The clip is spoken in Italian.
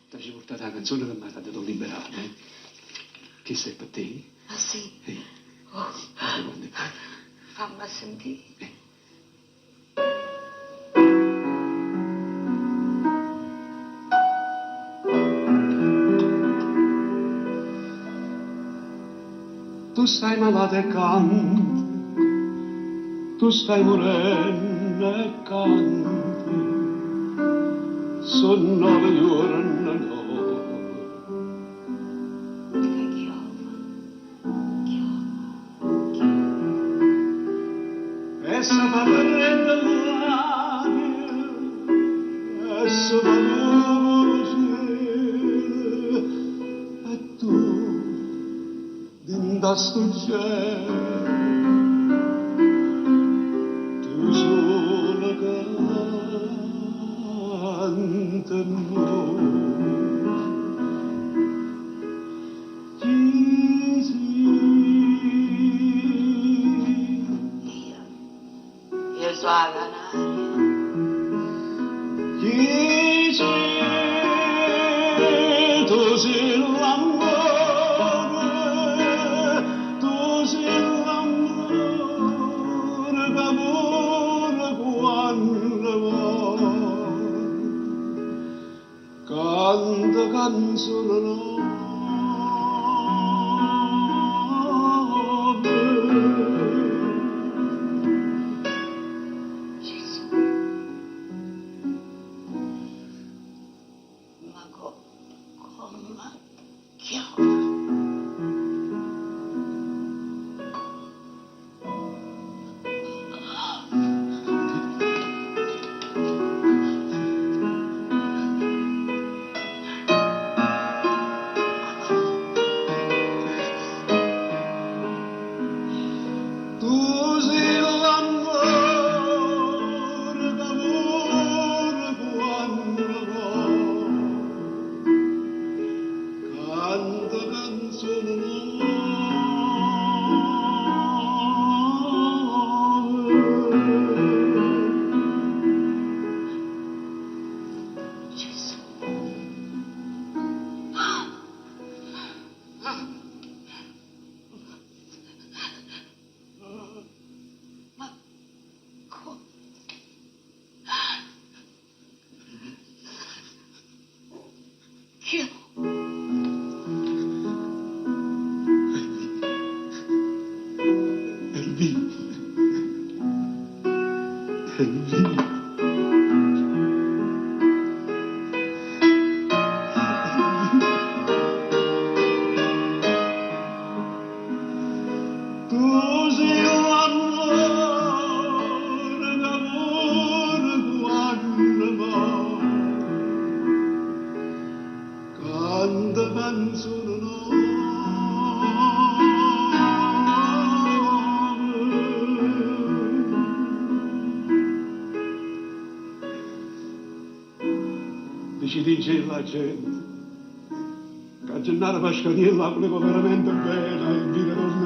Ti ci portata la canzone che mi ha dato liberare, eh? Che sei per te? Ah sì? Guarda quando è bello. Fammi sentire. Tu stai malata e canti, tu stai morendo e canti, sono 9 giorni, no. E se fa prendere l'aria, e se fa luce, e tu da sto cielo tu sola canta Io so la canaria. Tu sei l'amore, tu sei l'amore d'amore quando vuoi, canta canzone nuova. Ci dice la gente, Cagennare Pasquariella voleva veramente bene, il vino